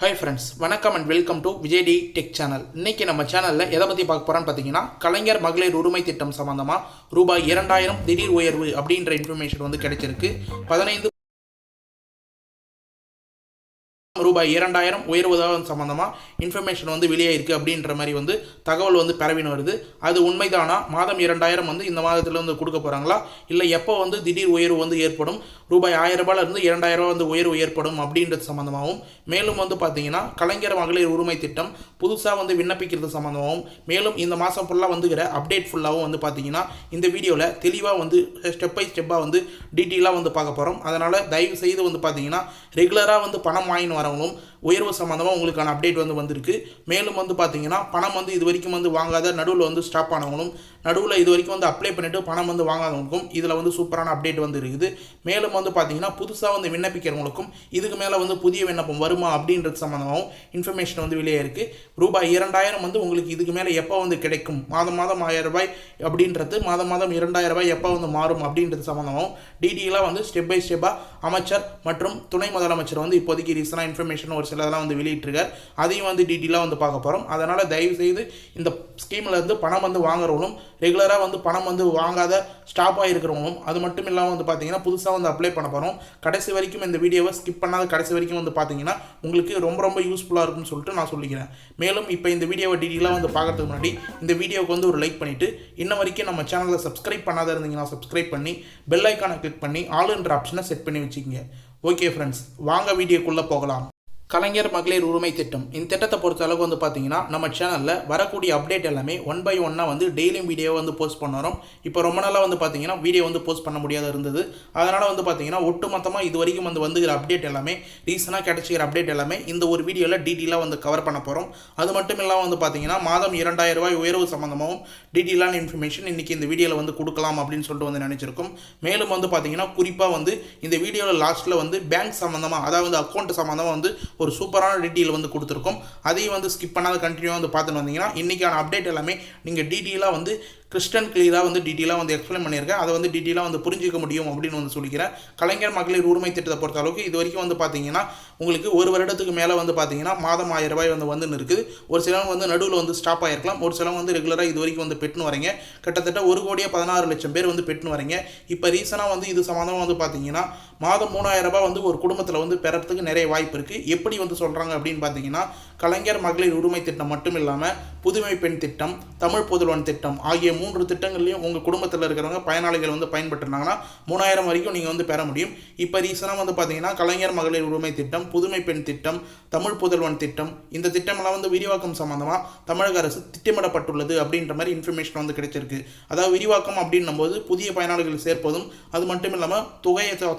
Hi friends, வணக்கம் and welcome to Vijay T tech channel. இன்றைக்கி நம்ம சேனலில் எதை பற்றி பார்க்க போகிறோன்னு பார்த்தீங்கன்னா, கலைஞர் மகளிர் உரிமை திட்டம் சம்மந்தமாக ரூபாய் 2000 திடீர் உயர்வு அப்படின்ற இன்ஃபர்மேஷன் வந்து கிடைச்சிருக்கு. 15 ரூபாய் 2000 உயர்வதாக சம்மந்தமாக இன்ஃபர்மேஷன் வந்து வெளியாயிருக்கு அப்படின்ற மாதிரி வந்து தகவல் வந்து பரவின்னு வருது. அது உண்மைதானா? மாதம் 2000 வந்து இந்த மாதத்தில் வந்து கொடுக்க போகிறாங்களா, இல்லை எப்போ வந்து திடீர் உயர்வு வந்து ஏற்படும், ரூபாய் 1000 ரூபாயிலிருந்து 2000 ரூபா வந்து உயர்வு ஏற்படும் அப்படின்றது சம்மந்தமாகவும், மேலும் வந்து பார்த்தீங்கன்னா கலைஞர் மகளிர் உரிமை திட்டம் புதுசாக வந்து விண்ணப்பிக்கிறது சம்மந்தமாகவும், மேலும் இந்த மாதம் ஃபுல்லாக வந்துக்கிற அப்டேட் ஃபுல்லாகவும் வந்து பார்த்தீங்கன்னா இந்த வீடியோவில் தெளிவாக வந்து ஸ்டெப் பை ஸ்டெப்பாக வந்து டீட்டெயிலாக வந்து பார்க்க போகிறோம். அதனால் தயவு செய்து வந்து பார்த்தீங்கன்னா ரெகுலராக வந்து பணம் வாங்கின்னு வரவங்களும் உயர்வு சம்மந்தமாக உங்களுக்கான அப்டேட் வந்து வந்திருக்கு. மேலும் வந்து பார்த்தீங்கன்னா பணம் வந்து இது வரைக்கும் வந்து வாங்காத, நடுவில் வந்து ஸ்டாப் ஆனவங்களும், நடுவில் இது வரைக்கும் வந்து அப்ளை பண்ணிவிட்டு பணம் வந்து வாங்காதவங்களுக்கும் இதில் வந்து சூப்பரான அப்டேட் வந்து இருக்குது. மேலும் வந்து பார்த்தீங்கன்னா புதுசாக வந்து விண்ணப்பிக்கிறவங்களுக்கும் இதுக்கு மேலே வந்து புதிய விண்ணப்பம் வருமா அப்படின்றது சம்மந்தமாகவும் இன்ஃபர்மேஷன் வந்து வெளியே இருக்குது. ரூபாய் 2000 வந்து உங்களுக்கு இதுக்கு மேலே எப்போ வந்து கிடைக்கும், மாதம் 1000 ரூபாய் அப்படின்றது மாதம் 2000 ரூபாய் எப்போ வந்து மாறும் அப்படின்றது சம்மந்தமாகவும் டீட்டெயிலாக வந்து ஸ்டெப் பை ஸ்டெப்பாக அமைச்சர் மற்றும் துணை முதலமைச்சர் வந்து இப்போதைக்கு ரீசனாக இன்ஃபர்மேஷன் ஒரு சிலதெல்லாம் வந்து வெளியிட்டிருக்கார். அதையும் வந்து டீட்டெயிலாக வந்து பார்க்க போகிறோம். அதனால் தயவுசெய்து இந்த ஸ்கீமில் இருந்து பணம் வந்து வாங்குறவங்களும், ரெகுலராக வந்து பணம் வந்து வாங்காத ஸ்டாப் ஆகிருக்கிறவங்களும், அது மட்டும் இல்லாமல் வந்து பார்த்தீங்கன்னா புதுசாக வந்து அப்ளை பண்ண போகிறோம். கடைசி வரைக்கும் இந்த வீடியோவை ஸ்கிப் பண்ணாத கடைசி வரைக்கும் வந்து பார்த்தீங்கன்னா உங்களுக்கு ரொம்ப யூஸ்ஃபுல்லாக இருக்கும்னு சொல்லிட்டு நான் சொல்லிக்கிறேன். மேலும் இப்போ இந்த வீடியோவை டீட்டெயிலாக வந்து பார்க்கறதுக்கு முன்னாடி இந்த வீடியோவுக்கு வந்து ஒரு லைக் பண்ணிவிட்டு, இன்ன வரைக்கும் நம்ம சேனலில் சப்ஸ்கிரைப் பண்ணாத இருந்தீங்கன்னா சப்ஸ்கிரைப் பண்ணி பெல் ஐக்கானை கிளிக் பண்ணி ஆளுன்ற ஆப்ஷனை செட் பண்ணி வச்சுக்கோங்க. ஓகே ஃப்ரெண்ட்ஸ், வாங்க வீடியோக்குள்ளே போகலாம். கலைஞர் மகளிர் உரிமை திட்டம், இந்த திட்டத்தை பொறுத்த அளவுக்கு வந்து பார்த்தீங்கன்னா நம்ம சேனலில் வரக்கூடிய அப்டேட் எல்லாமே 1 by 1 வந்து டெய்லியும் வீடியோ வந்து போஸ்ட் பண்ணுறோம். இப்போ ரொம்ப நாளாக வந்து பார்த்தீங்கன்னா வீடியோ வந்து போஸ்ட் பண்ண முடியாத இருந்தது. அதனால் வந்து பார்த்தீங்கன்னா ஒட்டு மொத்தமாக இது வரைக்கும் வந்து வந்துக்கிற அப்டேட் எல்லாமே, ரீசனாக கிடைச்சிக்கிற அப்டேட் எல்லாமே இந்த ஒரு வீடியோவில் டீட்டெயிலாக வந்து கவர் பண்ண போகிறோம். அது மட்டும் இல்லாமல் வந்து பார்த்தீங்கன்னா மாதம் 2000 ரூபாய் உயர்வு சம்மந்தமாகவும் டீட்டெயிலான இன்ஃபர்மேஷன் இன்றைக்கி இந்த வீடியோவில் வந்து கொடுக்கலாம் அப்படின்னு சொல்லிட்டு வந்து நினச்சிருக்கோம். மேலும் வந்து பார்த்தீங்கன்னா குறிப்பாக வந்து இந்த வீடியோவில் லாஸ்ட்டில் வந்து பேங்க் சம்மந்தமாக, அதாவது அக்கௌண்ட் சம்மந்தமாக வந்து ஒரு சூப்பரான டீட்டெயில் வந்து கொடுத்துருக்கோம். அதையும் வந்து ஸ்கிப் பண்ணாத கண்டினியூவாக வந்து பார்த்துட்டு வந்தீங்கன்னா இன்றைக்கான அப்டேட் எல்லாமே நீங்கள் டீட்டெயிலாக வந்து கிறிஸ்டன் கிளியராக வந்து டீட்டெயிலாக வந்து எக்ஸ்பிளைன் பண்ணியிருக்கேன். அதை வந்து டீட்டெயிலாக வந்து புரிஞ்சிக்க முடியும் அப்படின்னு வந்து சொல்லிக்கிறேன். கலைஞர் மகளிர் உரிமை திட்டத்தை பொறுத்த அளவுக்கு இது வரைக்கும் வந்து பார்த்தீங்கன்னா உங்களுக்கு ஒரு வருடத்துக்கு மேலே வந்து பார்த்தீங்கன்னா மாதம் 1000 ரூபாய் வந்து இருக்குது. ஒரு சிலவங்க வந்து நடுவில் வந்து ஸ்டாப் ஆகிருக்கலாம், ஒரு சிலவங்க வந்து ரெகுலராக இது வரைக்கும் வந்து பெற்றுன்னு வரீங்க. கிட்டத்தட்ட 1,16,00,000 பேர் வந்து பெற்றுன்னு வரீங்க. இப்போ ரீசனாக வந்து இது சம்மந்தமாக வந்து பார்த்தீங்கன்னா மாதம் 3000 ரூபாய் வந்து ஒரு குடும்பத்தில் வந்து பெறத்துக்கு நிறைய வாய்ப்பு இருக்குது. எப்படி வந்து சொல்கிறாங்க அப்படின்னு பார்த்தீங்கன்னா, கலைஞர் மகளிர் உரிமை திட்டம் மட்டும் இல்லாமல் புதுமை பெண் திட்டம், தமிழ் புதல்வன் திட்டம் ஆகிய 3 திட்டங்கள்லையும் உங்கள் குடும்பத்தில் இருக்கிறவங்க பயனாளிகள் வந்து பயன்பட்டுருந்தாங்கன்னா 3000 வரைக்கும் நீங்கள் வந்து பெற முடியும். இப்போ ரீசனாக வந்து பார்த்தீங்கன்னா கலைஞர் மகளிர் உரிமை திட்டம், புதுமை பெண் திட்டம், தமிழ் புதல்வன் திட்டம், இந்த திட்டமெல்லாம் வந்து விரிவாக்கம் சம்மந்தமாக தமிழக அரசு திட்டமிடப்பட்டுள்ளது அப்படின்ற மாதிரி இன்ஃபர்மேஷன் வந்து கிடைச்சிருக்கு. அதாவது விரிவாக்கம் அப்படின்னும் போது புதிய பயனாளிகள் சேர்ப்பதும், அது மட்டும் இல்லாமல்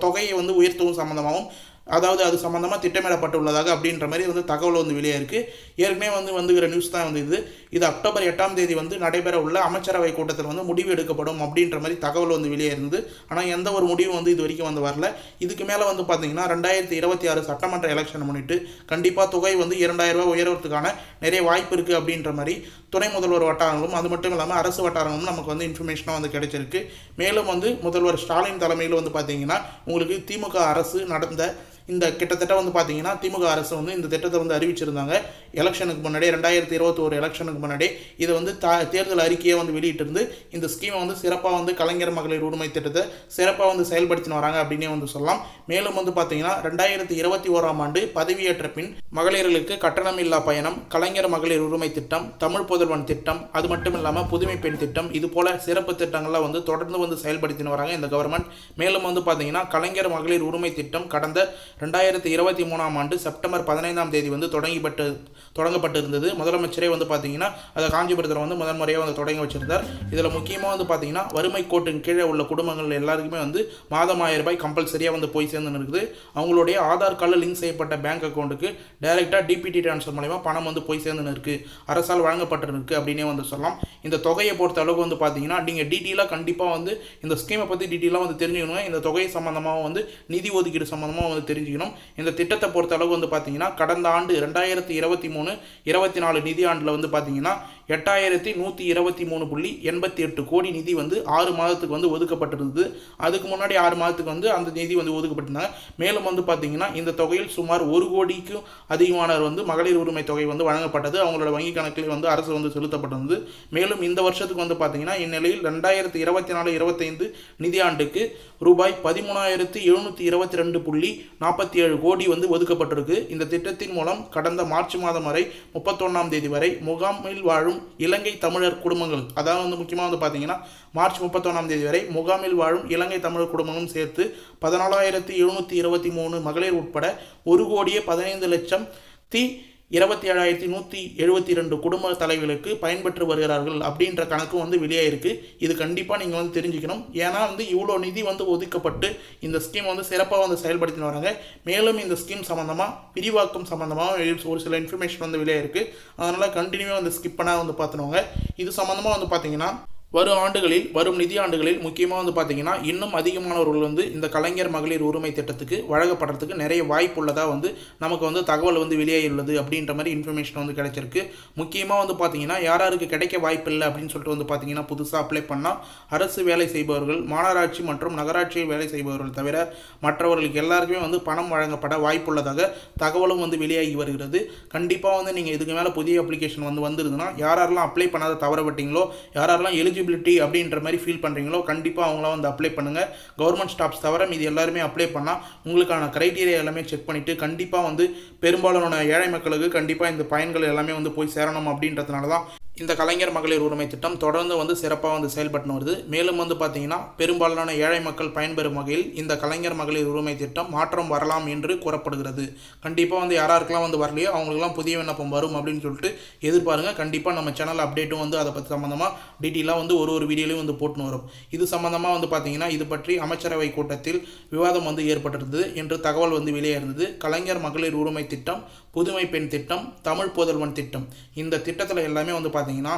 தொகையை வந்து உயர்த்தவும் சம்மந்தமாகவும், அதாவது அது சம்மந்தமாக திட்டமிடப்பட்டுள்ளதாக அப்படின்ற மாதிரி வந்து தகவல் வந்து வெளியே இருக்குது. ஏற்கனவே வந்துகிற நியூஸ் தான் வந்து இது அக்டோபர் 8ஆம் தேதி வந்து நடைபெற உள்ள அமைச்சரவை கூட்டத்தில் வந்து முடிவு எடுக்கப்படும் அப்படின்ற மாதிரி தகவல் வந்து வெளியே இருந்தது. ஆனால் எந்த ஒரு முடிவும் வந்து இது வரைக்கும் வந்து வரல. இதுக்கு மேலே வந்து பார்த்தீங்கன்னா 2026 சட்டமன்ற எலெக்ஷன் முன்னிட்டு கண்டிப்பாக தொகை வந்து 2000 ரூபாய் உயர்வதற்கான நிறைய வாய்ப்பு இருக்குது அப்படின்ற மாதிரி துணை முதல்வர் வட்டாரங்களும், அது மட்டும் இல்லாமல் அரசு வட்டாரங்களும் நமக்கு வந்து இன்ஃபர்மேஷனாக வந்து கிடைச்சிருக்கு. மேலும் வந்து முதல்வர் ஸ்டாலின் தலைமையில் வந்து பார்த்தீங்கன்னா உங்களுக்கு திமுக அரசு நடந்த இந்த கிட்டத்தட்ட வந்து பார்த்தீங்கன்னா திமுக அரசு வந்து இந்த திட்டத்தை வந்து அறிவிச்சிருந்தாங்க. எலெக்ஷனுக்கு முன்னாடி 2021 எலெக்ஷனுக்கு முன்னாடி இதை வந்து தேர்தல் அறிக்கையை வந்து வெளியிட்டிருந்து இந்த ஸ்கீமை வந்து சிறப்பாக வந்து கலைஞர் மகளிர் உரிமை திட்டத்தை சிறப்பாக வந்து செயல்படுத்தின்னு வராங்க அப்படின்னே வந்து சொல்லலாம். மேலும் வந்து பார்த்தீங்கன்னா 2021ஆம் ஆண்டு பதவியேற்ற பின் மகளிர்களுக்கு கட்டணமில்லா பயணம், கலைஞர் மகளிர் உரிமை திட்டம், தமிழ் புதல்வன் திட்டம், அது மட்டும் இல்லாமல் புதுமை பெண் திட்டம், இது போல சிறப்பு திட்டங்கள்லாம் வந்து தொடர்ந்து வந்து செயல்படுத்தின்னு வராங்க இந்த கவர்மெண்ட். மேலும் வந்து பார்த்தீங்கன்னா கலைஞர் மகளிர் உரிமை திட்டம் கடந்த 2023ஆம் ஆண்டு செப்டம்பர் 15ஆம் தேதி வந்து தொடங்கப்பட்டு இருந்தது. முதலமைச்சரே வந்து பார்த்தீங்கன்னா அதை காஞ்சிபுரத்தில் வந்து முதன்முறையாக வந்து தொடங்கி வச்சிருந்தார். இதில் முக்கியமாக வந்து பார்த்தீங்கன்னா வறுமை கோட்டின் கீழே உள்ள குடும்பங்கள் எல்லாருக்குமே வந்து மாதம் 1000 ரூபாய் கம்பல்சரியாக வந்து போய் சேர்ந்து இருக்குது. அவங்களுடைய ஆதார் கார்டில் லிங்க் செய்யப்பட்ட பேங்க் அக்கௌண்ட்டுக்கு டைரெக்டாக டிபிடி ட்ரான்ஸ்ஃபர் மூலமா பணம் வந்து போய் சேர்ந்துன்னு இருக்குது, அரசால் வழங்கப்பட்டிருக்கு அப்படின்னே வந்து சொல்லலாம். இந்த தொகையை பொறுத்த அளவுக்கு வந்து பார்த்தீங்கன்னா நீங்கள் டீட்டெயிலாக கண்டிப்பாக வந்து இந்த ஸ்கீமை பற்றி டீட்டெயிலாக வந்து தெரிஞ்சுக்கணும். இந்த தொகை சம்மந்தமாக வந்து நிதி ஒதுக்கீடு சம்மந்தமாக வந்து தெரிஞ்சுக்கணும். இந்த திட்டத்தை பொறுத்த அளவு வந்து பார்த்தீங்கன்னா கடந்த ஆண்டு 2023-24 நிதி ஆண்டில் வந்து பார்த்தீங்கன்னா 8123.88 கோடி நிதி வந்து 6 மாதத்துக்கு வந்து ஒதுக்கப்பட்டிருந்தது. அதுக்கு முன்னாடி 6 மாதத்துக்கு வந்து அந்த நிதி வந்து ஒதுக்கப்பட்டிருந்தாங்க. மேலும் வந்து பார்த்தீங்கன்னா இந்த தொகையில் சுமார் 1 கோடிக்கும் அதிகமானவர் வந்து மகளிர் உரிமை தொகை வந்து வழங்கப்பட்டது. அவங்களோட வங்கி கணக்கில் வந்து அரசு வந்து செலுத்தப்பட்டிருந்தது. மேலும் இந்த வருஷத்துக்கு வந்து பார்த்தீங்கன்னா இந்நிலையில் 2024-25 நிதியாண்டுக்கு ரூபாய் 13,722.47 கோடி வந்து ஒதுக்கப்பட்டிருக்கு. இந்த திட்டத்தின் மூலம் கடந்த மார்ச் மாதம் வரை 31ஆம் தேதி வரை முகாமில் வாழும் இலங்கை தமிழர் குடும்பங்கள், அதாவது வந்து முக்கியமாக வந்து பார்த்தீங்கன்னா மார்ச் 31ஆம் தேதி வரை முகாமில் வாழும் இலங்கை தமிழர் குடும்பங்களும் சேர்த்து 14,723 மகளிர் உட்பட 1,15,27,172 குடும்ப தலைவர்களுக்கு பயன்பெற்று வருகிறார்கள் அப்படின்ற கணக்கு வந்து வெளியாயிருக்கு. இது கண்டிப்பாக நீங்கள் வந்து தெரிஞ்சுக்கணும். ஏன்னா வந்து இவ்வளோ நிதி வந்து ஒதுக்கப்பட்டு இந்த ஸ்கீம் வந்து சிறப்பாக வந்து செயல்படுத்தின்னு வராங்க. மேலும் இந்த ஸ்கீம் சம்மந்தமாக விரிவாக்கம் சம்மந்தமாக ஒரு சில இன்ஃபர்மேஷன் வந்து வெளியாயிருக்கு. அதனால் கண்டினியூவாக வந்து ஸ்கிப் பண்ணால் வந்து பார்த்துனவங்க. இது சம்மந்தமாக வந்து பார்த்தீங்கன்னா வரும் நிதி ஆண்டுகளில் முக்கியமாக வந்து பார்த்தீங்கன்னா இன்னும் அதிகமானவர்கள் வந்து இந்த கலைஞர் மகளிர் உரிமை திட்டத்துக்கு வழங்கப்படுறதுக்கு நிறைய வாய்ப்பு உள்ளதாக வந்து நமக்கு வந்து தகவல் வந்து வெளியாகியுள்ளது அப்படின்ற மாதிரி இன்ஃபர்மேஷன் வந்து கிடைச்சிருக்கு. முக்கியமாக வந்து பார்த்தீங்கன்னா யாராருக்கு கிடைக்க வாய்ப்பு இல்லை அப்படின்னு சொல்லிட்டு வந்து பார்த்தீங்கன்னா புதுசாக அப்ளை பண்ணால் அரசு வேலை செய்பவர்கள், மாநகராட்சி மற்றும் நகராட்சியில் வேலை செய்பவர்கள் தவிர மற்றவர்களுக்கு எல்லாருக்குமே வந்து பணம் வழங்கப்பட வாய்ப்புள்ளதாக தகவலும் வந்து வெளியாகி வருகிறது. கண்டிப்பாக வந்து நீங்கள் இதுக்கு மேலே புதிய அப்ளிகேஷன் வந்து வந்துருதுன்னா யாரெல்லாம் அப்ளை பண்ணாத தவறப்பட்டீங்களோ, யாரெல்லாம் எலிஜிபிலிட்டி அப்படின்ற மாதிரி ஃபீல் பண்ணுறீங்களோ கண்டிப்பாக அவங்களாம் வந்து அப்ளை பண்ணுங்கள். கவர்மெண்ட் ஸ்டாஃப்ஸ் தவிர இது எல்லாருமே அப்ளை பண்ணால் உங்களுக்கான க்ரைட்டீரியா எல்லாமே செக் பண்ணிவிட்டு கண்டிப்பாக வந்து பெரும்பாலான ஏழை மக்களுக்கு கண்டிப்பாக இந்த பயன்கள் எல்லாமே வந்து போய் சேரணும் அப்படின்றதுனால தான் இந்த கலைஞர் மகளிர் உரிமை திட்டம் தொடர்ந்து வந்து சிறப்பாக வந்து செயல்பட்டு வருது. மேலும் வந்து பார்த்தீங்கன்னா பெரும்பாலான ஏழை மக்கள் பயன்பெறும் வகையில் இந்த கலைஞர் மகளிர் உரிமை திட்டம் மாற்றம் வரலாம் என்று கூறப்படுகிறது. கண்டிப்பாக வந்து யாராருக்கெல்லாம் வந்து வரலையோ அவங்களுக்குலாம் புதிய விண்ணப்பம் வரும் அப்படின்னு சொல்லிட்டு எதிர்பாருங்க. கண்டிப்பாக நம்ம சேனல் அப்டேட்டும் வந்து அதை பற்றி சம்மந்தமாக டீட்டெயிலாக வந்து ஒரு வீடியோலையும் வந்து போட்டுன்னு வரும். இது சம்மந்தமாக வந்து பார்த்தீங்கன்னா இது பற்றி அமைச்சரவை கூட்டத்தில் விவாதம் வந்து ஏற்பட்டிருந்தது என்று தகவல் வந்து வெளியே இருந்தது. கலைஞர் மகளிர் உரிமை திட்டம், புதுமை பெண் திட்டம், தமிழ் புதல்வன் திட்டம், இந்த திட்டத்தில் எல்லாமே வந்து பார்த்தீங்கன்னா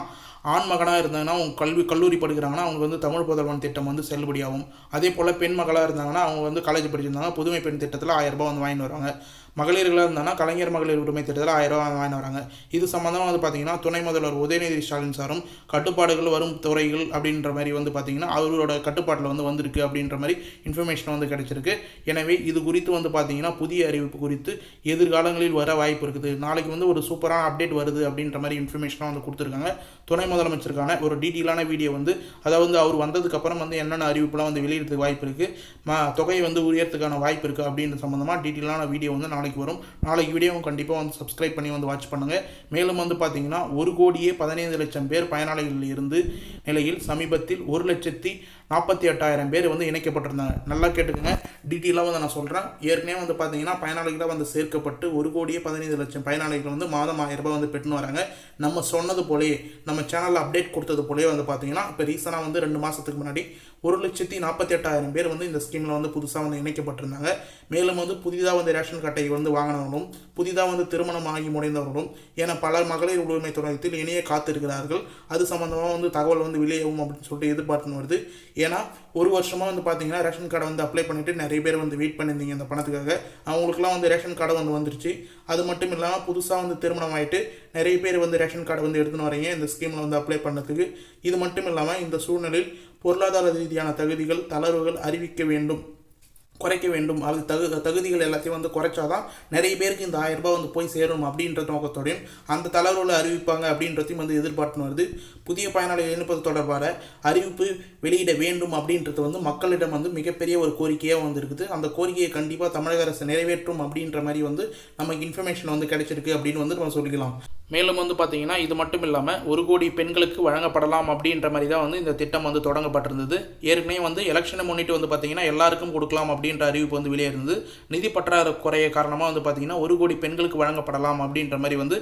ஆண் மகனாக இருந்தாங்கன்னா அவங்க கல்லூரி படிக்கிறாங்கன்னா அவங்க வந்து தமிழ் புதல்வன் திட்டம் வந்து செல்லுபடியாகும். அதே போல் பெண் மகளாக இருந்தாங்கன்னா அவங்க வந்து காலேஜ் படிச்சிருந்தாங்க புதுமை பெண் திட்டத்தில் 1000 ரூபாய் வந்து வாங்கிட்டு வருவாங்க. மகளிர்களாக இருந்தாங்கன்னா கலைஞர் மகளிர் உரிமை திட்டத்தில் 1000 ரூபாய் வாங்கிட்டு வராங்க. இது சம்மந்தமாக வந்து பார்த்தீங்கன்னா துணை முதல்வர் உதயநிதி ஸ்டாலின் சாரும் கட்டுப்பாடுகள் வரும் துறைகள் அப்படின்ற மாதிரி வந்து பார்த்தீங்கன்னா அவரோட கட்டுப்பாட்டில் வந்து வந்திருக்கு அப்படின்ற மாதிரி இன்ஃபர்மேஷன் வந்து கிடைச்சிருக்கு. எனவே இது குறித்து வந்து பார்த்தீங்கன்னா புதிய அறிவிப்பு குறித்து எதிர்காலங்களில் வர வாய்ப்பு இருக்குது. நாளைக்கு வந்து ஒரு சூப்பரான அப்டேட் வருது அப்படின்ற மாதிரி இன்ஃபர்மேஷனாக வந்து கொடுத்துருக்காங்க. துணை முதலமைச்சருக்கான ஒரு டீட்டெயிலான வீடியோ வந்து அதாவது அவர் வந்ததுக்கப்புறம் வந்து என்னென்ன அறிவிப்புலாம் வந்து வெளியிடறதுக்கு வாய்ப்பு இருக்குது, தொகையை வந்து உயர்த்துக்கான வாய்ப்பு இருக்குது அப்படின்ற சம்மந்தமாக டீட்டெயிலான வீடியோ வந்து நாளைக்கு வரும். நாளைக்கு வீடியோவும் கண்டிப்பாக வந்து சப்ஸ்கிரைப் பண்ணி வந்து வாட்ச் பண்ணுங்கள். மேலும் வந்து பார்த்தீங்கன்னா 1,15,00,000 பேர் பயனாளிகள் இருந்து நிலையில் சமீபத்தில் 1,48,000 பேர் வந்து இணைக்கப்பட்டிருந்தாங்க. நல்லா கேட்டுக்கோங்க, டீட்டெயிலாக வந்து நான் சொல்கிறேன். ஏற்கனவே வந்து பார்த்தீங்கன்னா பயனாளிகளாக வந்து சேர்க்கப்பட்டு 1,15,00,000 பயனாளிகள் வந்து மாதம் 1000 ரூபாய் வந்து பெற்றுன்னு வராங்க. நம்ம சொன்னது போலே நம்ம சேனலில் அப்டேட் கொடுத்தது போலே வந்து பார்த்தீங்கன்னா இப்போ ரீசனாக வந்து 2 மாதத்துக்கு முன்னாடி 1,48,000 பேர் வந்து இந்த ஸ்கீமில் வந்து புதுசாக வந்து இணைக்கப்பட்டிருந்தாங்க. மேலும் வந்து புதிதாக வந்து ரேஷன் கார்டை வந்து வாங்கினவர்களும், புதிதாக வந்து திருமணம் ஆகி முடிந்தவர்களும் என பல மகளிர் உரிமை துறையத்தில் இணைய காத்திருக்கிறார்கள். அது சம்மந்தமாக வந்து தகவல் வந்து வெளியாகும் அப்படின்னு சொல்லிட்டு எதிர்பார்த்துன்னு வருது. ஏன்னா ஒரு வருஷமாக வந்து பார்த்தீங்கன்னா ரேஷன் கார்டை வந்து அப்ளை பண்ணிவிட்டு நிறைய பேர் வந்து வெயிட் பண்ணியிருந்தீங்க இந்த பணத்துக்காக. அவங்களுக்குலாம் வந்து ரேஷன் கார்டு வந்து வந்துருச்சு. அது மட்டும் இல்லாமல் புதுசாக வந்து திருமணம் ஆகிட்டு நிறைய பேர் வந்து ரேஷன் கார்டு வந்து எடுத்துன்னு வரீங்க இந்த ஸ்கீமில் வந்து அப்ளை பண்ணதுக்கு. இது மட்டும் இல்லாமல் இந்த சூழ்நிலையில் பொருளாதார ரீதியான தகுதிகள், தளர்வுகள் அறிவிக்க வேண்டும், குறைக்க வேண்டும். அது தகுதிகள் எல்லாத்தையும் வந்து குறைச்சாதான் நிறைய பேருக்கு இந்த 1000 ரூபாய் வந்து போய் சேரும் அப்படின்ற நோக்கத்தோடையும் அந்த தளர்வுகளை அறிவிப்பாங்க அப்படின்றதையும் வந்து எதிர்பார்த்துன்னு வருது. புதிய பயனாளிகள் இணைப்பது தொடர்பான அறிவிப்பு வெளியிட வேண்டும் அப்படின்றது வந்து மக்களிடம் வந்து மிகப்பெரிய ஒரு கோரிக்கையாக வந்து இருக்குது. அந்த கோரிக்கையை கண்டிப்பாக தமிழக அரசு நிறைவேற்றும் அப்படின்ற மாதிரி வந்து நமக்கு இன்ஃபர்மேஷன் வந்து கிடைச்சிருக்கு அப்படின்னு வந்து நம்ம சொல்லிக்கலாம். மேலும் வந்து பார்த்தீங்கன்னா இது மட்டும் இல்லாமல் 1 கோடி பெண்களுக்கு வழங்கப்படலாம் அப்படின்ற மாதிரி தான் வந்து இந்த திட்டம் வந்து தொடங்கப்பட்டிருந்தது. ஏற்கனவே வந்து எலெக்ஷனை முன்னிட்டு வந்து பார்த்தீங்கன்னா எல்லாருக்கும் கொடுக்கலாம் அப்படின்ற அறிவிப்பு வந்து வெளியே இருந்தது. நிதி பற்றாக்குறைய காரணமாக வந்து பார்த்தீங்கன்னா 1 கோடி பெண்களுக்கு வழங்கப்படலாம் அப்படின்ற மாதிரி வந்து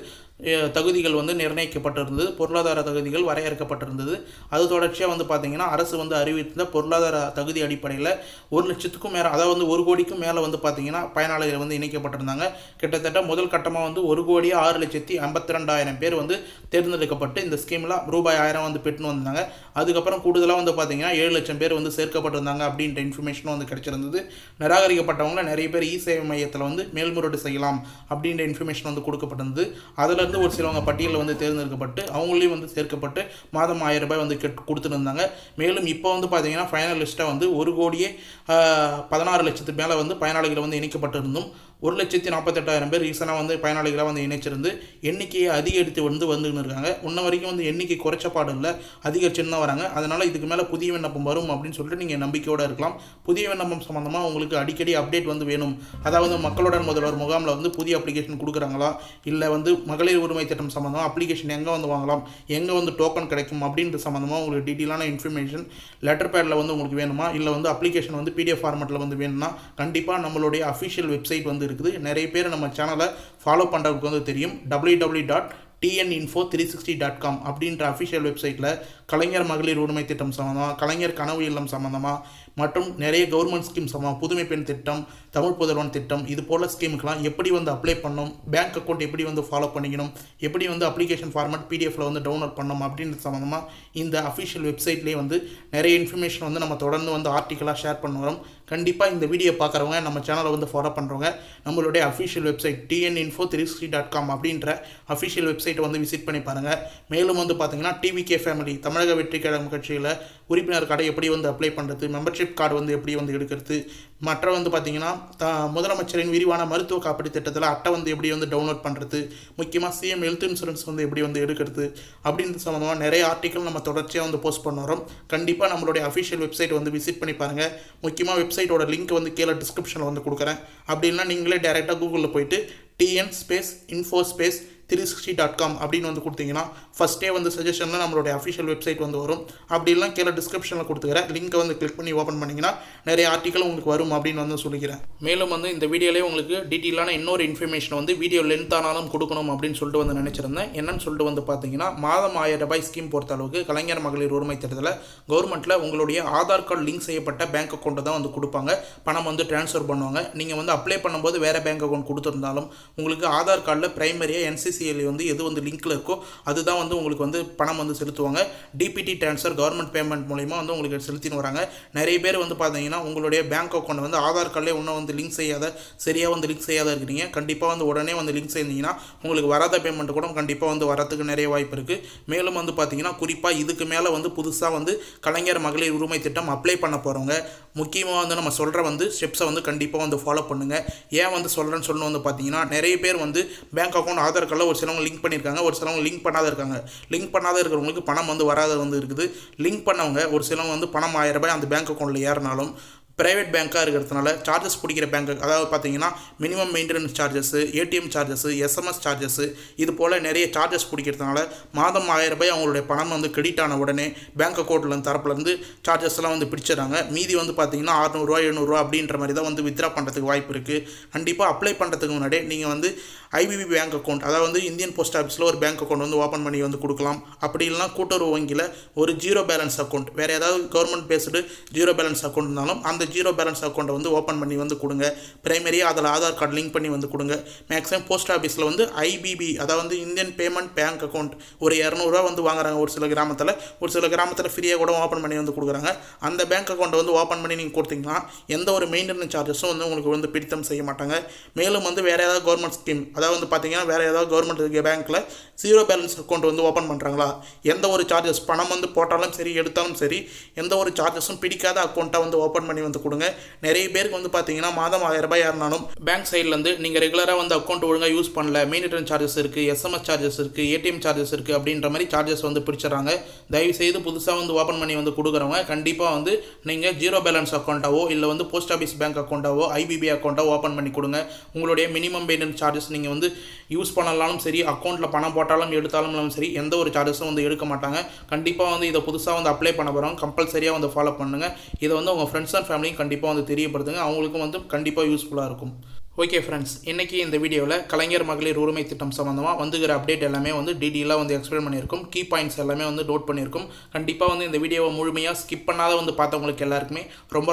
தகுதிகள் வந்து நிர்ணயிக்கப்பட்டிருந்தது. பொருளாதார தகுதிகள் வரையறுக்கப்பட்டிருந்தது. அது தொடர்ச்சியாக வந்து பார்த்தீங்கன்னா அரசு வந்து அறிவித்த பொருளாதார தகுதி அடிப்படையில் 1,00,000க்கும் மேலே, அதாவது வந்து 1 கோடிக்கும் மேலே வந்து பார்த்தீங்கன்னா பயனாளிகள் வந்து இணைக்கப்பட்டிருந்தாங்க. கிட்டத்தட்ட முதல் கட்டமாக வந்து 1,6,52,000 12,000 பேர் வந்து தேர்ந்தெடுக்கப்பட்டு இந்த ஸ்கீமில் ரூபாய் 1000 வந்து பெற்றுன்னு வந்தாங்க. அதுக்கப்புறம் கூடுதலாக வந்து பார்த்தீங்கன்னா 7 லட்சம் பேர் வந்து சேர்க்கப்பட்டிருந்தாங்க அப்படின்ற இன்ஃபர்மேஷனும் வந்து கிடைச்சிருந்தது. நிராகரிக்கப்பட்டவங்க நிறைய பேர் சேவை மையத்தில் வந்து மேல்முறையீடு செய்யலாம் அப்படின்ற இன்ஃபர்மேஷன் வந்து கொடுக்கப்பட்டிருந்தது. அதிலிருந்து ஒரு சிலவங்க பட்டியலில் வந்து தேர்ந்தெடுக்கப்பட்டு அவங்களையும் வந்து சேர்க்கப்பட்டு மாதம் 1000 ரூபாய் வந்து கொடுத்துருந்தாங்க. மேலும் இப்போ வந்து பார்த்தீங்கன்னா ஃபைனல் லிஸ்ட்டாக வந்து 1,16 லட்சத்துக்கு மேலே வந்து பயனாளிகள் வந்து இணைக்கப்பட்டிருந்தும் 1,48,000 பேர் ரீசனாக வந்து பயனாளிகளாக வந்து இணைச்சிருந்து எண்ணிக்கையை அதிகரித்து வந்துன்னு இருக்காங்க. இன்ன வரைக்கும் வந்து எண்ணிக்கை குறைச்சப்பாடு இல்லை, அதிகரிச்சுன்னு தான் வராங்க. அதனால் இதுக்கு மேலே புதிய விண்ணப்பம் வரும் அப்படின்னு சொல்லிட்டு நீங்கள் நம்பிக்கையோடு இருக்கலாம். புதிய விண்ணப்பம் சம்மந்தமாக உங்களுக்கு அடிக்கடி அப்டேட் வந்து வேணும், அதாவது மக்களுடன் முதல்வர் முகாமில் வந்து புதிய அப்ளிகேஷன் கொடுக்குறாங்களா, இல்லை வந்து மகளிர் உரிமை திட்டம் சம்மந்தமாக அப்ளிகேஷன் எங்கே வந்து வாங்கலாம், எங்கே வந்து டோக்கன் கிடைக்கும் அப்படின்ற சம்மந்தமாக உங்களுக்கு டீட்டெயிலான இன்ஃபர்மேஷன் லெட்டர் பேடில் வந்து உங்களுக்கு வேணுமா, இல்லை வந்து அப்ளிகேஷன் வந்து PDF ஃபார்மெட்டில் வந்து வேணும்னா கண்டிப்பாக நம்மளுடைய அஃபிஷியல் வெப்சைட் வந்து இருக்குது. நிறைய பேர் நம்ம சேனலை ஃபாலோ பண்ணுறதுக்கு வந்து தெரியும். www.tninfo360.com அப்படின்ற அஃபிஷியல் வெப்சைட்டில் கலைஞர் மகளிர் உரிமை திட்டம் சம்மந்தமாக, கலைஞர் கனவு இல்லம் சம்மந்தமாக மற்றும் நிறைய கவர்மெண்ட் ஸ்கீம் சம்மந்தமாக, புதுமை பெண் திட்டம், தமிழ் புதல்வன் திட்டம், இது போல் ஸ்கீமுக்கெலாம் எப்படி வந்து அப்ளை பண்ணணும், பேங்க் அக்கௌண்ட் எப்படி வந்து ஃபாலோ பண்ணிக்கணும், எப்படி வந்து அப்ளிகேஷன் ஃபார்மேட் PDFல வந்து டவுன்லோட் பண்ணணும் அப்படின்ற சம்மந்தமாக இந்த அஃபிஷியல் வெப்சைட்லேயே வந்து நிறைய இன்ஃபர்மேஷன் வந்து நம்ம தொடர்ந்து வந்து ஆர்டிக்கலாக ஷேர் பண்ண வரோம். கண்டிப்பாக இந்த வீடியோ பார்க்குறவங்க நம்ம சேனலை வந்து ஃபாலோ பண்ணுறவங்க நம்மளுடைய அஃபிஷியல் வெப்சைட் tninfo360.com அப்படின்ற அஃபிஷியல் வெப்சைட்டை வந்து விசிட் பண்ணி பாருங்கள். மேலும் வந்து பார்த்தீங்கன்னா TVK ஃபேமிலி தமிழக வெற்றி கழகம் கட்சியில் உறுப்பினர் கார்டை எப்படி வந்து அப்ளை பண்ணுறது, மெம்பர்ஷிப் கார்டு வந்து எப்படி வந்து எடுக்கிறது, மற்ற வந்து பார்த்திங்கன்னா முதலமைச்சரின் விரிவான மருத்துவ காப்பீடு திட்டத்தில் அட்டை வந்து எப்படி வந்து டவுன்லோட் பண்ணுறது, முக்கியமாக CM ஹெல்த் இன்சூரன்ஸ் வந்து எப்படி வந்து எடுக்கிறது அப்படின்ற சம்மந்தமாக நிறைய ஆர்டிக்கல் நம்ம தொடர்ச்சியாக வந்து போஸ்ட் பண்ண வரோம். கண்டிப்பாக நம்மளுடைய அஃபிஷியல் வெப்சைட் வந்து விசிட் பண்ணி பாருங்கள். முக்கியமாக வெப்சைட்டோட லிங்க் வந்து கீழே டிஸ்கிரிப்ஷனில் வந்து கொடுக்குறேன். அப்படி இல்லைனா நீங்களே டேரெக்டாக கூகுளில் போயிட்டு TN_info360.com அப்படின்னு வந்து கொடுத்தீங்கன்னா ஃபஸ்ட்டே வந்து சஜஷனில் நம்மளுடைய அஃபிஷியல் வெப்சைட் வந்து வரும். அப்படி இல்லைனா கீழே டிஸ்கிரிப்ஷனில் கொடுத்துக்கிறேன் லிங்க்கை வந்து கிளிக் பண்ணி ஓப்பன் பண்ணிங்கன்னா நிறைய ஆர்டிக்கல் உங்களுக்கு வரும் அப்படின்னு வந்து சொல்லிக்கிறேன். மேலும் வந்து இந்த வீடியோலேயே உங்களுக்கு டீட்டெயிலான இன்னொரு இன்ஃபர்மேஷன் வந்து வீடியோ லென்த் ஆனாலும் கொடுக்கணும் அப்படின்னு சொல்லிட்டு வந்து நினச்சிருந்தேன். என்னன்னு சொல்லிட்டு வந்து பார்த்தீங்கன்னா மாதம் 1000 ரூபாய் ஸ்கீம் பொறுத்த அளவுக்கு கலைஞர் மகளிர் உரிமை திட்டத்தில் கவர்மெண்ட்டில் உங்களுடைய ஆதார் கார்டு லிங்க் செய்யப்பட்ட பேங்க் அக்கௌண்ட்டை தான் வந்து கொடுப்பாங்க, பணம் வந்து ட்ரான்ஸ்ஃபர் பண்ணுவாங்க. நீங்கள் வந்து அப்ளை பண்ணும்போது வேறு பேங்க் அக்கௌண்ட் கொடுத்துருந்தாலும் உங்களுக்கு ஆதார் கார்டில் பிரைமரியாக NCCL வந்து எது வந்து லிங்க்கில் இருக்கோ அதுதான் வந்து உங்களுக்கு வந்து பணம் வந்து செலுத்துவாங்க. DPT ட்ரான்ஸ்ஃபர் கவர்மெண்ட் பேமெண்ட் மூலிமா வந்து உங்களுக்கு செலுத்தின்னு வராங்க. நிறைய பேர் வந்து பார்த்தீங்கன்னா உங்களுடைய பேங்க் அக்கௌண்ட் வந்து ஆதார் கார்டிலே இன்னும் வந்து லிங்க் செய்யாத, சரியாக வந்து லிங்க் செய்யாத இருக்கிறீங்க. கண்டிப்பாக வந்து உடனே வந்து லிங்க் செய்தீங்கன்னா உங்களுக்கு வராத பேமெண்ட் கூட கண்டிப்பாக வந்து வரத்துக்கு நிறைய வாய்ப்பு இருக்குது. மேலும் வந்து பார்த்தீங்கன்னா குறிப்பாக இதுக்கு மேலே வந்து புதுசாக வந்து கலைஞர் மகளிர் உரிமை திட்டம் அப்ளை பண்ண போகிறவங்க முக்கியமாக வந்து நம்ம சொல்கிற வந்து ஸ்டெப்ஸை வந்து கண்டிப்பாக வந்து ஃபாலோ பண்ணுங்கள். ஏன் வந்து சொல்கிறேன்னு சொல்லணும் வந்து பார்த்தீங்கன்னா நிறைய பேர் வந்து பேங்க் அக்கௌண்ட் ஆதார் கார்டில் ஒரு சிலவங்க லிங்க் பண்ணியிருக்காங்க, ஒரு சிலவங்க லிங்க் பண்ணாத இருக்காங்க. லிங்க் பண்ணாத இருக்கிறவங்களுக்கு பணம் வந்து வராத வந்து இருக்குது. லிங்க் பண்ணவங்க ஒரு சிலவங்க வந்து பணம் 1000 ரூபாய் அந்த பேங்க் அக்கௌண்ட்டில் ஏறினாலும் ப்ரைவேட் பேங்காக இருக்கிறதுனால சார்ஜஸ் பிடிக்கிற பேங்க், அதாவது பார்த்தீங்கன்னா minimum maintenance charges, ATM charges, SMS charges, இது போல் நிறைய சார்ஜஸ் பிடிக்கிறதுனால மாதம் 1000 ரூபாய் அவங்களுடைய பணம் வந்து கிரெடிட் ஆன உடனே பேங்க் அக்கௌண்ட்டில் தரப்புலேருந்து சார்ஜஸ்லாம் வந்து பிடிச்சிடறாங்க. மீதி வந்து பார்த்தீங்கன்னா 600 ரூபா 700 ரூபா அப்படின்ற மாதிரி தான் வந்து வித்ரா பண்ணுறதுக்கு வாய்ப்பு இருக்குது. கண்டிப்பாக அப்ளை பண்ணுறதுக்கு முன்னாடி நீங்கள் வந்து IBB பேங்க் அக்கௌண்ட், அதாவது வந்து இந்தியன் போஸ்ட் ஆஃபீஸில் ஒரு பேங்க் அக்கௌண்ட் வந்து ஓப்பன் பண்ணி வந்து கொடுக்கலாம். அப்படி இல்லைனா கூட்டுறவு வங்கியில் ஒரு ஜீரோ பேலன்ஸ் அக்கௌண்ட், வேறு ஏதாவது government based zero balance account இருந்தாலும் அந்த ஜீரோ பேலன்ஸ் அக்கௌண்ட்டை வந்து ஓப்பன் பண்ணி வந்து கொடுங்க. பிரைமரியாக அதில் ஆதார் கார்டு லிங்க் பண்ணி வந்து கொடுங்க. மேக்ஸிமம் போஸ்ட் ஆஃபீஸில் வந்து IBB, அதாவது வந்து இந்தியன் பேமெண்ட் பேங்க் அக்கௌண்ட் ஒரு 200 ரூபா வந்து வாங்குறாங்க ஒரு சில கிராமத்தில், ஒரு சில கிராமத்தில் ஃப்ரீயாக கூட ஓப்பன் பண்ணி வந்து கொடுக்குறாங்க. அந்த பேங்க் அக்கௌண்ட்டை வந்து ஓப்பன் பண்ணி நீங்கள் கொடுத்தீங்கன்னா எந்த ஒரு மெயின்டெனன்ஸ் சார்ஜஸும் வந்து உங்களுக்கு வந்து பிடித்தம் செய்ய மாட்டாங்க. மேலும் வந்து வேறு ஏதாவது கவர்மெண்ட் ஸ்கீம், அதாவது வந்து பார்த்தீங்கன்னா வேறு ஏதாவது கவர்மெண்ட் பேங்க்கில் ஜீரோ பேலன்ஸ் அக்கௌண்ட் வந்து ஓப்பன் பண்ணுறாங்களா, எந்த ஒரு சார்ஜஸ் பணம் வந்து போட்டாலும் சரி எடுத்தாலும் சரி எந்த ஒரு சார்ஜஸும் பிடிக்காத அக்கௌண்ட்டை வந்து ஓப்பன் பண்ணி வந்து கொடுங்க. நிறைய பேருக்கு வந்து பார்த்தீங்கன்னா மாதம் 1000 ரூபாய் ஏறினாலும் பேங்க் சைட்லேருந்து நீங்கள் ரெகுலராக வந்து அக்கௌண்ட் ஒழுங்காக யூஸ் பண்ணல, மெயின்டெனன்ஸ் சார்ஜஸ் இருக்குது, SMS சார்ஜஸ் இருக்குது, ATM சார்ஜஸ் இருக்குது அப்படின்ற மாதிரி சார்ஜஸ் வந்து பிடிச்சிடறாங்க. தயவுசெய்து புதுசாக வந்து ஓப்பன் பண்ணி வந்து கொடுக்குறவங்க கண்டிப்பாக வந்து நீங்கள் ஜீரோ பேலன்ஸ் அக்கௌண்ட்டாவோ இல்லை வந்து போஸ்ட் ஆஃபீஸ் பேங்க் அக்கௌண்ட்டாவோ IBB அக்கௌண்ட்டாவோ ஓப்பன் பண்ணி கொடுங்க. உங்களுடைய மினிமம் மெயின்டெனன்ஸ் சார்ஜஸ் நீங்கள் வந்து யூஸ் பண்ணலாலும் சரி, அக்கௌண்ட்டில் பணம் போட்டாலும் எடுத்தாலும் சரி எந்த ஒரு சார்ஜஸும் வந்து எடுக்க மாட்டாங்க. கண்டிப்பாக வந்து இதை புதுசாக வந்து அப்ளை பண்ண போகிறோம், கம்பல்சரியாக வந்து ஃபாலோ பண்ணுங்கள். இதை வந்து உங்கள் ஃப்ரெண்ட்ஸ் அண்ட் ஃபேமிலியும் கண்டிப்பாக வந்து தெரியப்படுத்துங்க, அவங்களுக்கும் வந்து கண்டிப்பாக யூஸ்ஃபுல்லாக இருக்கும். ஓகே ஃப்ரெண்ட்ஸ், இன்றைக்கி இந்த வீடியோவில் கலைஞர் மகளிர் உரிமை திட்டம் சம்மந்தமாக வந்துகிற அப்டேட் எல்லாமே வந்து டீட்டெயிலாக வந்து எக்ஸ்பிளைன் பண்ணியிருக்கும். கீ பாயிண்ட்ஸ் எல்லாமே வந்து நோட் பண்ணியிருக்கும். கண்டிப்பாக வந்து இந்த வீடியோவை முழுமையாக ஸ்கிப் பண்ணாத வந்து பார்த்தவங்களுக்கு எல்லாருக்குமே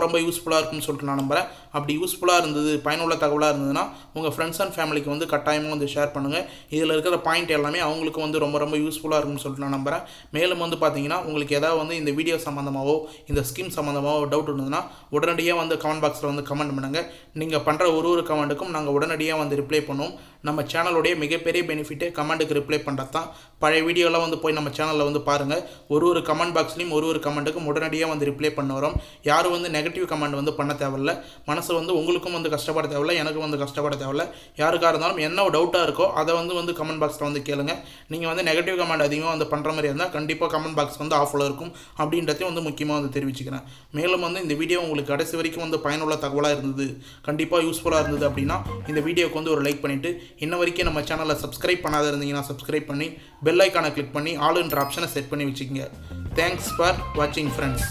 ரொம்ப யூஸ்ஃபுல்லாக இருக்கும்னு சொல்லிட்டு நான் நம்புகிறேன். அப்படி யூஸ்ஃபுல்லாக இருந்தது, பயனுள்ள தகவலாக இருந்ததுன்னா உங்கள் ஃப்ரெண்ட்ஸ் அண்ட் ஃபேமிலிக்கு வந்து கட்டாயமாக வந்து ஷேர் பண்ணுங்கள். இதில் இருக்கிற பாயிண்ட் எல்லாமே அவங்களுக்கு வந்து ரொம்ப யூஸ்ஃபுல்லாக இருக்கும்னு சொல்லிட்டு நான் நம்புகிறேன். மேலும் வந்து பார்த்தீங்கன்னா உங்களுக்கு ஏதாவது வந்து இந்த வீடியோ சம்மந்தமாகவோ இந்த ஸ்கீம் சம்மந்தமாகவோ டவுட் இருந்ததுன்னா உடனடியாக வந்து கமெண்ட் பாக்ஸில் வந்து கமெண்ட் பண்ணுங்கள். நீங்கள் பண்ணுற ஒரு கமெண்ட்டுக்கும் நாங்கள் உடனடியாக வந்து ரிப்ளை பண்ணுவோம். நம்ம சேனலுடைய மிகப்பெரிய பெனிஃபிட்டே கமெண்ட்டுக்கு ரிப்ளை பண்ணுறது தான். பழைய வீடியோலாம் வந்து போய் நம்ம சேனலில் வந்து பாருங்கள். ஒரு கமெண்ட் பாக்ஸ்லையும் ஒரு கமெண்ட்டுக்கும் உடனடியாக வந்து ரிப்ளை பண்ண வரோம். யாரும் வந்து நெகட்டிவ் கமெண்ட் வந்து பண்ண தேவையில்ல. மனசு வந்து உங்களுக்கும் வந்து கஷ்டப்பட தேவையில்ல, எனக்கும் வந்து கஷ்டப்பட தேவையில்ல. யாருக்காக இருந்தாலும் என்ன டவுட்டாக இருக்கோ அதை வந்து கமெண்ட் பாக்ஸில் வந்து கேளுங்க. நீங்கள் வந்து நெகட்டிவ் கமெண்ட் அதிகமாக வந்து பண்ணுற மாதிரி இருந்தால் கண்டிப்பாக கமெண்ட் பாக்ஸ் வந்து ஆஃபில் இருக்கும் அப்படின்றதையும் வந்து முக்கியமாக வந்து தெரிவிச்சுக்கிறேன். மேலும் வந்து இந்த வீடியோ உங்களுக்கு கடைசி வரைக்கும் வந்து பயனுள்ள தகவலாக இருந்தது, கண்டிப்பாக யூஸ்ஃபுல்லாக இருந்தது அப்படின்னா இந்த வீடியோக்கு வந்து ஒரு லைக் பண்ணிவிட்டு இன்ன வரைக்கும் நம்ம சேனலை சப்ஸ்கிரைப் பண்ணாத இருந்தீங்கன்னா சப்ஸ்கிரைப் பண்ணி பெல் ஐக்கானை கிளிக் பண்ணி ஆல் என்ற ஆப்ஷனை செட் பண்ணி வச்சுக்கோங்க. தேங்க்ஸ் ஃபார் வாட்சிங் ஃப்ரெண்ட்ஸ்.